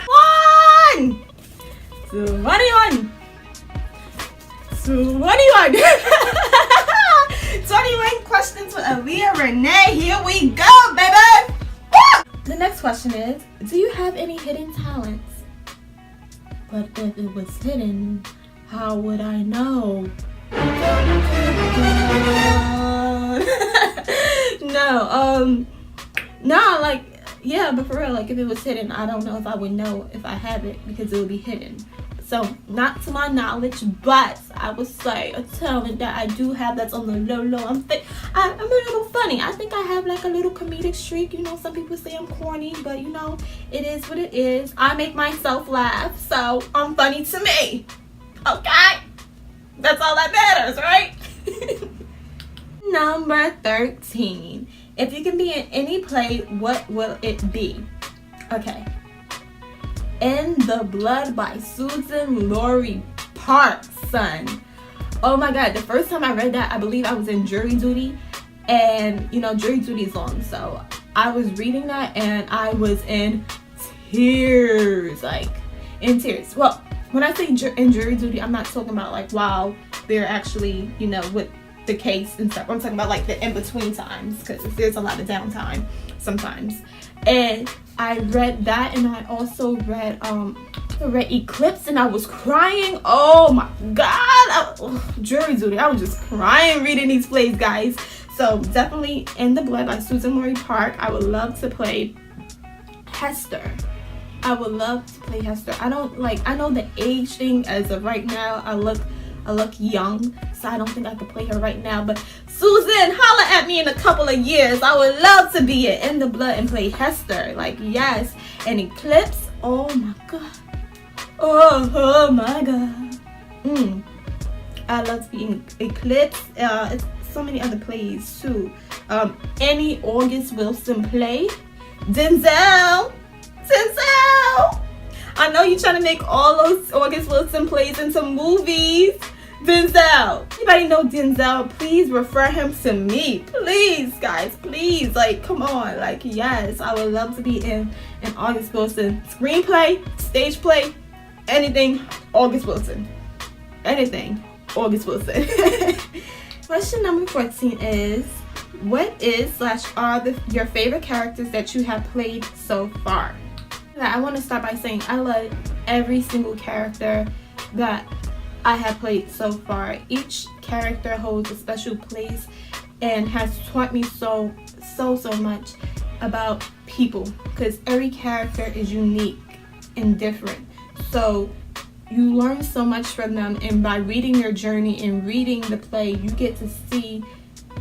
One! 21! 21! 21 questions with Aaliyah Renee. Here we go, baby! Woo! The next question is, do you have any hidden talents? But if it was hidden, how would I know? No, like, yeah, but for real, like, if it was hidden, I don't know if I would know if I have it because it would be hidden. So, not to my knowledge, but I would say a talent that I do have that's on the low. I'm a little funny. I think I have like a little comedic streak. You know, some people say I'm corny, but you know, it is what it is. I make myself laugh, so I'm funny to me. Okay? That's all that matters, right? Number 13. If you can be in any play, what will it be? Okay. In the Blood by Susan Laurie Park, son. Oh my god, the first time I read that, I believe I was in jury duty. And, you know, jury duty is long. So I was reading that and I was in tears. Like, in tears. Well, when I say in jury duty, I'm not talking about like while they're actually, you know, with the case and stuff. I'm talking about like the in-between times because there's a lot of downtime sometimes. And I read that, and I also read Eclipse, and I was crying. Oh my god, jury duty. I was just crying reading these plays, guys. So definitely In the Blood by Susan Laurie Park. I would love to play Hester. I would love to play Hester. I know the age thing as of right now. I look young, so I don't think I could play her right now. But Susan, holla at me in a couple of years. I would love to be in The Blood and play Hester. Like, yes. And Eclipse, oh my god. Oh my god. I love to be in Eclipse. It's so many other plays too. Any August Wilson play. Denzel. I know you're trying to make all those August Wilson plays into movies. Denzel. Anybody know Denzel? Please refer him to me. Please, guys. Please. Like, come on. Like, yes. I would love to be in an August Wilson screenplay, stage play, anything August Wilson. Anything August Wilson. Question number 14 is, what is / are your favorite characters that you have played so far? I want to start by saying I love every single character that I have played so far. Each character holds a special place and has taught me so much about people, because every character is unique and different. So you learn so much from them, and by reading their journey and reading the play, you get to see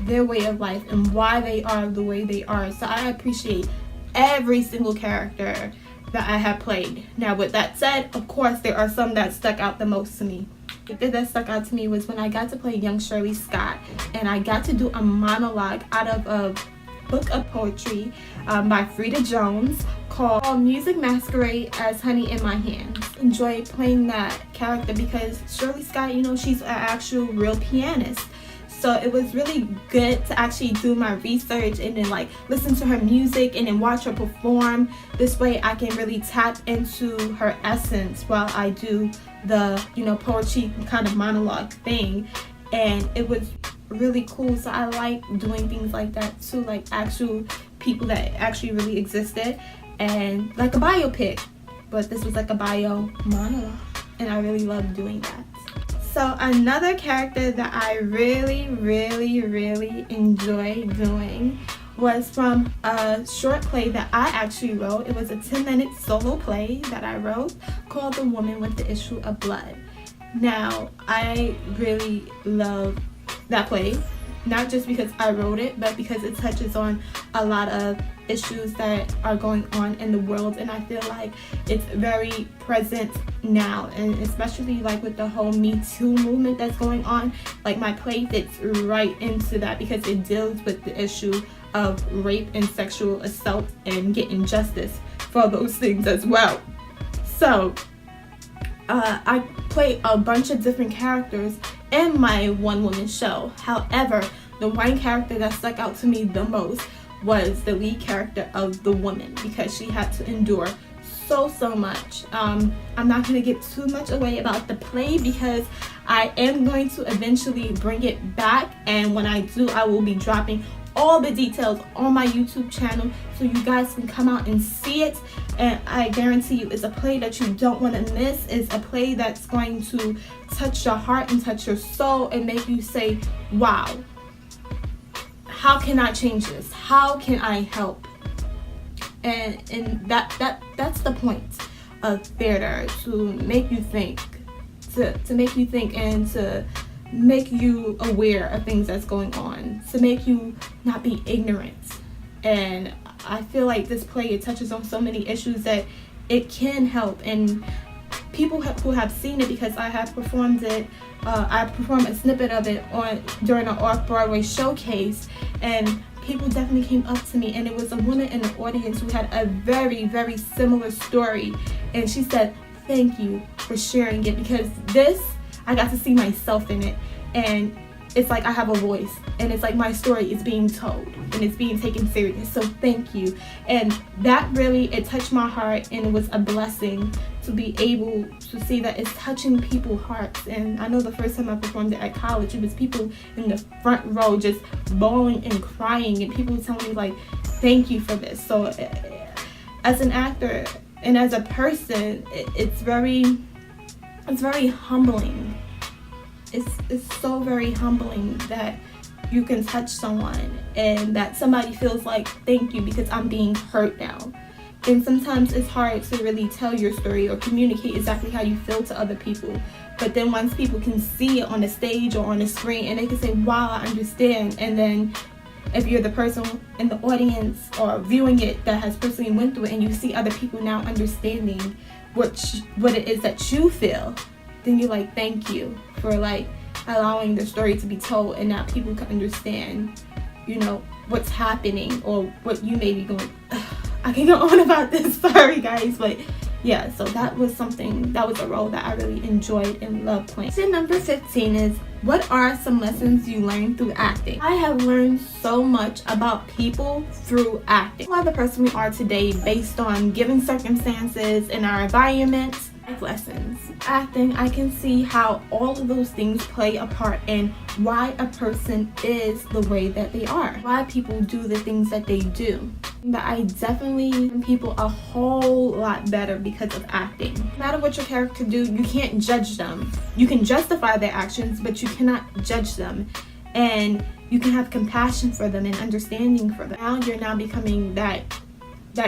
their way of life and why they are the way they are. So I appreciate every single character that I have played. Now, with that said, of course, there are some that stuck out the most to me. The thing that stuck out to me was when I got to play young Shirley Scott, and I got to do a monologue out of a book of poetry by Frida Jones called Music Masquerade as Honey in My Hands. Enjoy playing that character because Shirley Scott, you know, she's an actual real pianist. So it was really good to actually do my research and then like listen to her music and then watch her perform. This way I can really tap into her essence while I do the, you know, poetry kind of monologue thing. And it was really cool. So I like doing things like that too, like actual people that actually really existed, and like a biopic. But this was like a bio monologue, and I really love doing that. So another character that I really enjoy doing was from a short play that I actually wrote. It was a 10-minute solo play that I wrote called The Woman with the Issue of Blood. Now, I really love that play, not just because I wrote it, but because it touches on a lot of issues that are going on in the world, and I feel like it's very present now, and especially like with the whole Me Too movement that's going on. Like, my play fits right into that because it deals with the issue of rape and sexual assault and getting justice for those things as well. So I play a bunch of different characters in my one-woman show. However, the one character that stuck out to me the most was the lead character of The Woman, because she had to endure so much. I'm not going to get too much away about the play because I am going to eventually bring it back, and when I do, I will be dropping all the details on my YouTube channel so you guys can come out and see it. And I guarantee you, it's a play that you don't want to miss. It's a play that's going to touch your heart and touch your soul and make you say, wow, how can I change this? How can I help? And that's the point of theater, to make you think, to make you think, and to make you aware of things that's going on, to make you not be ignorant. And I feel like this play, it touches on so many issues that it can help. And people who have seen it, because I have performed it, I performed a snippet of it during an off-Broadway showcase, and people definitely came up to me, and it was a woman in the audience who had a very similar story, and she said, thank you for sharing it, because I got to see myself in it, and it's like I have a voice, and it's like my story is being told and it's being taken serious, so thank you. And that really, it touched my heart, and it was a blessing to be able to see that it's touching people's hearts. And I know the first time I performed it at college, it was people in the front row just bawling and crying, and people telling me like, thank you for this. So as an actor and as a person, it's very humbling. It's so very humbling that you can touch someone and that somebody feels like, thank you, because I'm being hurt now. And sometimes it's hard to really tell your story or communicate exactly how you feel to other people. But then once people can see it on the stage or on the screen, and they can say, wow, I understand. And then if you're the person in the audience or viewing it that has personally went through it, and you see other people now understanding what it is that you feel, then you're like, thank you for like allowing the story to be told, and now people can understand, you know, what's happening or what you may be going. I can go on about this, sorry guys, but yeah, so that was a role that I really enjoyed and loved playing. Question number 15 is, what are some lessons you learned through acting? I have learned so much about people through acting. We are the person we are today based on given circumstances in our environment. Life lessons. Acting, I can see how all of those things play a part in why a person is the way that they are, why people do the things that they do. But I definitely find people a whole lot better because of acting. No matter what your character do, you can't judge them. You can justify their actions, but you cannot judge them. And you can have compassion for them and understanding for them. Now you're now becoming that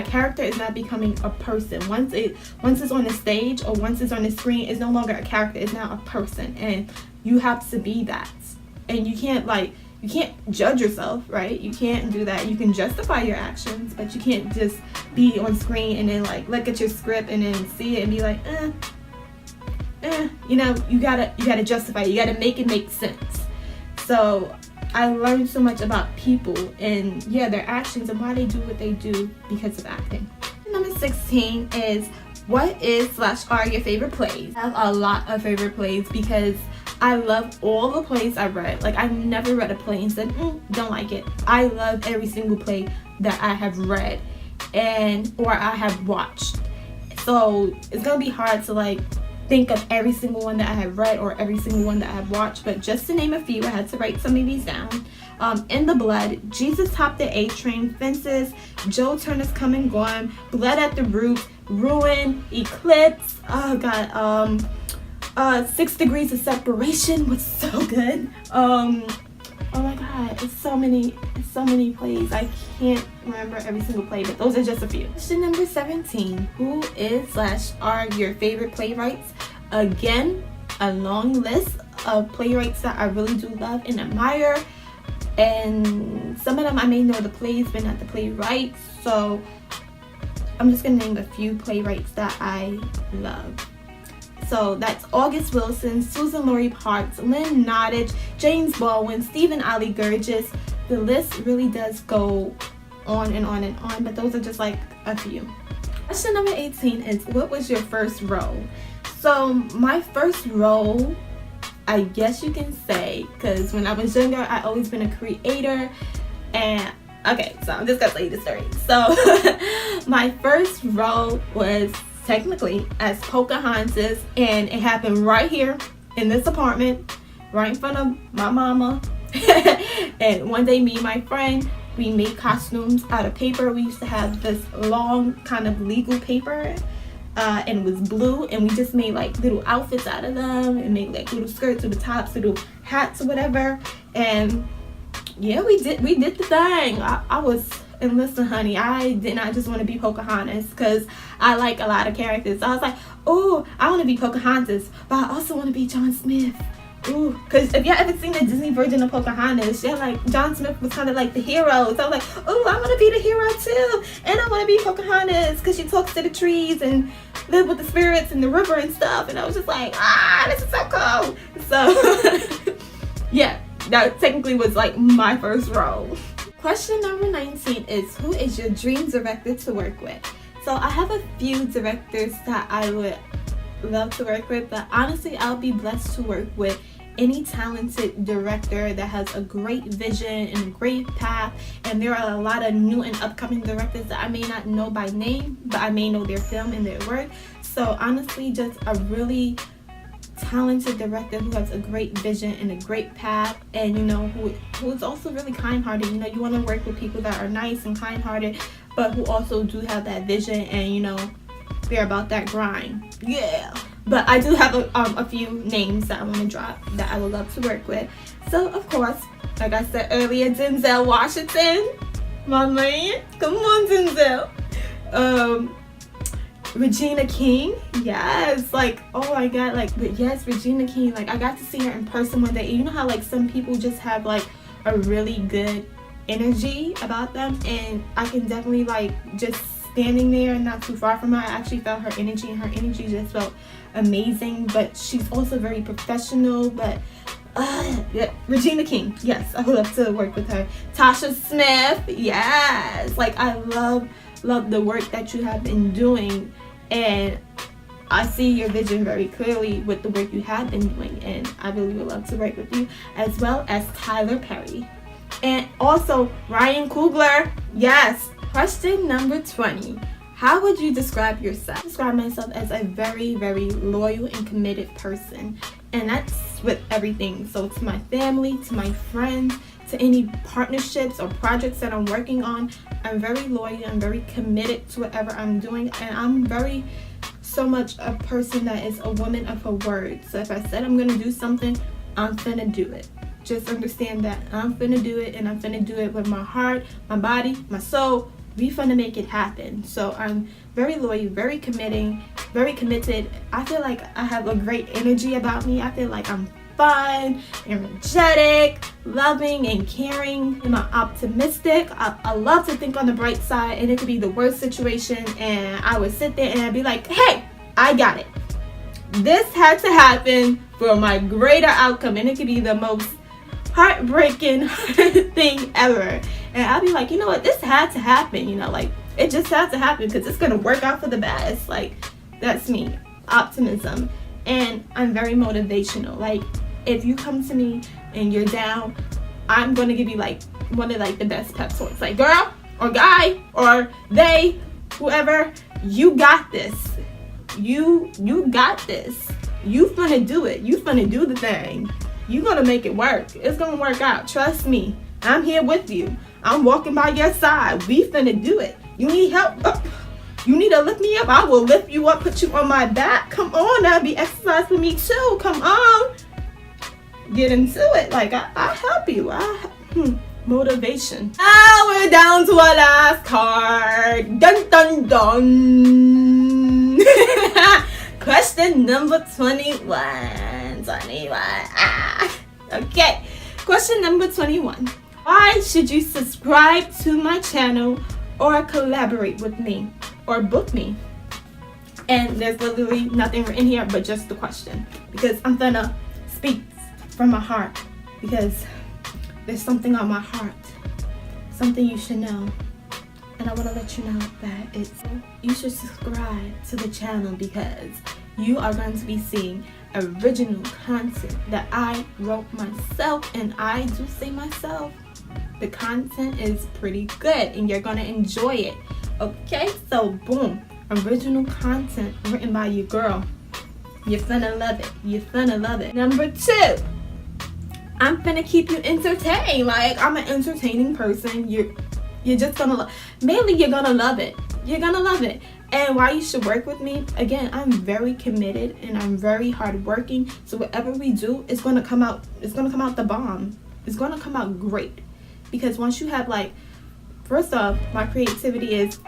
character is not becoming a person. Once it's on the stage or once it's on the screen, it's no longer a character, it's now a person, and you have to be that. And you can't judge yourself, right? You can't do that. You can justify your actions, but you can't just be on screen and then like look at your script and then see it and be like, you know, you gotta justify it. You gotta make it make sense. So I learned so much about people and their actions and why they do what they do because of acting. Number 16 is, what is/are your favorite plays? I have a lot of favorite plays because I love all the plays I've read. Like, I never read a play and said, don't like it. I love every single play that I have read or I have watched. So it's gonna be hard to like think of every single one that I have read or every single one that I have watched, but just to name a few, I had to write some of these down. In the Blood, Jesus Topped the A Train, Fences, Joe Turner's Come and Gone, Blood at the Root, Ruin, Eclipse, 6 Degrees of Separation was so good. Oh my god, it's so many plays. I can't remember every single play, but those are just a few. Question number 17, who is/are your favorite playwrights? Again, a long list of playwrights that I really do love and admire, and some of them I may know the plays but not the playwrights, so I'm just gonna name a few playwrights that I love. So that's August Wilson, Susan-Lori Parks, Lynn Nottage, James Baldwin, Stephen Ali Gurgis. The list really does go on and on and on, but those are just like a few. Question number 18 is, what was your first role? So my first role, I guess you can say, because when I was younger, I always been a creator, and Okay, so I'm just gonna tell you the story. So my first role was technically as Pocahontas, and it happened right here in this apartment, right in front of my mama. And one day, me and my friend, we made costumes out of paper. We used to have this long kind of legal paper, and it was blue, and we just made like little outfits out of them, and made like little skirts, little tops, little hats or whatever. And yeah, we did the thing. I was, and listen, honey, I did not just want to be Pocahontas because I like a lot of characters. I was like, oh, I want to be Pocahontas, but I also want to be John Smith. Ooh, because if y'all ever seen the Disney version of Pocahontas, yeah, like John Smith was kind of like the hero. So I was like, oh, I want to be the hero too, and I want to be Pocahontas because she talks to the trees and live with the spirits in the river and stuff. And I was just like, this is so cool. So yeah, that technically was like my first role. Question number 19 is, who is your dream director to work with? So I have a few directors that I would love to work with, but honestly, I'll be blessed to work with any talented director that has a great vision and a great path. And there are a lot of new and upcoming directors that I may not know by name, but I may know their film and their work. So honestly, just a really talented director who has a great vision and a great path, and who is also really kind-hearted. You want to work with people that are nice and kind-hearted, but who also do have that vision, and they're about that grind. Yeah. But I do have a few names that I want to drop that I would love to work with. So of course, like I said earlier, Denzel Washington, my man. Come on, Denzel. Regina King, yes, like, oh my god, like, but yes, Regina King, like, I got to see her in person one day. You know how like some people just have like a really good energy about them, and I can definitely like just standing there and not too far from her, I actually felt her energy, and her energy just felt amazing. But she's also very professional. But yeah, Regina King, yes, I would love to work with her. Tasha Smith, yes, like I love the work that you have been doing, and I see your vision very clearly with the work you have been doing, and I really would love to work with you, as well as Tyler Perry and also Ryan Coogler. Yes. Question number 20. How would you describe yourself? I describe myself as a very, very loyal and committed person, and that's with everything. So to my family, to my friends, to any partnerships or projects that I'm working on, I'm very loyal and very committed to whatever I'm doing, and I'm very so much a person that is a woman of her word. So if I said I'm gonna do something, I'm finna do it. Just understand that I'm finna do it, and I'm finna do it with my heart, my body, my soul. We finna make it happen. So I'm very loyal, very committed. I feel like I have a great energy about me. I feel like I'm fun, energetic, loving, and caring. I'm optimistic. I love to think on the bright side, and it could be the worst situation, and I would sit there and I'd be like, hey, I got it. This had to happen for my greater outcome, and it could be the most heartbreaking thing ever. And I'll be like, you know what, this had to happen, like it just had to happen because it's gonna work out for the best. Like, that's me. Optimism. And I'm very motivational. Like, if you come to me and you're down, I'm gonna give you like one of like the best pep talks. Like, girl or guy or they, whoever, you got this. You got this. You finna do it. You finna do the thing. You gonna make it work. It's gonna work out. Trust me. I'm here with you. I'm walking by your side. We finna do it. You need help? You need to lift me up? I will lift you up, put you on my back. Come on, that'll be exercise for me too. Come on. Get into it. Like, I help you. Motivation. Now we're down to our last card. Dun dun dun. Question number 21. Okay. Question number 21. Why should you subscribe to my channel or collaborate with me or book me? And there's literally nothing written here but just the question, because I'm gonna speak from my heart, because there's something on my heart, something you should know, and I want to let you know that you should subscribe to the channel, because you are going to be seeing original content that I wrote myself, and I do say myself, The content is pretty good and you're gonna enjoy it. Okay, so boom, original content written by your girl. You're finna love it. You're finna love it. Number 2, I'm finna keep you entertained. Like, I'm an entertaining person. You're just gonna mainly you're gonna love it. You're gonna love it. And why you should work with me, again, I'm very committed and I'm very hardworking. So whatever we do, it's gonna come out the bomb. It's gonna come out great. Because once you have, like, first off, my creativity is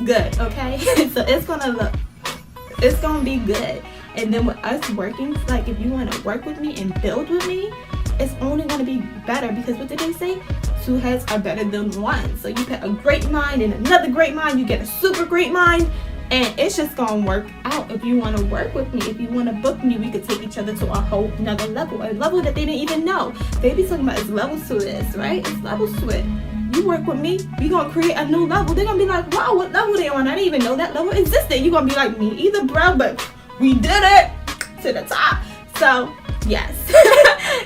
good, okay? So it's gonna be good. And then with us working, like, if you want to work with me and build with me, it's only going to be better, because what did they say? 2 heads are better than 1. So you put a great mind and another great mind, you get a super great mind, and it's just going to work out. If you want to work with me, if you want to book me, we could take each other to a whole another level, a level that they didn't even know. They be talking about it's levels to this, right? It's levels to it. You work with me, we gonna create a new level. They're gonna be like, wow, what level they on? I didn't even know that level existed. You're gonna be like, me either, bro, but we did it to the top. So yes,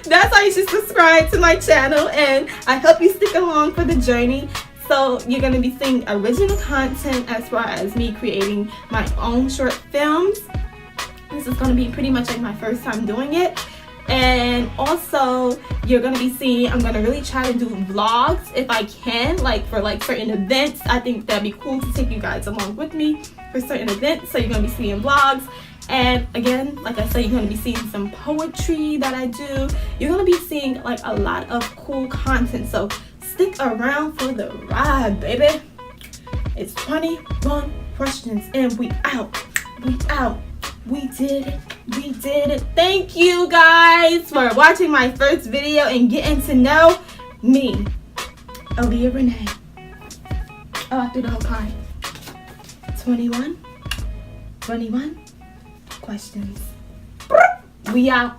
that's why you should subscribe to my channel, and I hope you stick along for the journey. So you're going to be seeing original content as far as me creating my own short films. This is going to be pretty much like my first time doing it. And also you're going to be seeing, I'm going to really try to do vlogs if I can, like for like certain events. I think that'd be cool to take you guys along with me for certain events. So you're going to be seeing vlogs. And again, like I said, you're going to be seeing some poetry that I do. You're going to be seeing like a lot of cool content. So stick around for the ride, baby. It's 21 questions and we out. We out. We did it. We did it. Thank you guys for watching my first video and getting to know me, Aaliyah Renee. Oh, I threw the whole card. 21 questions. We out.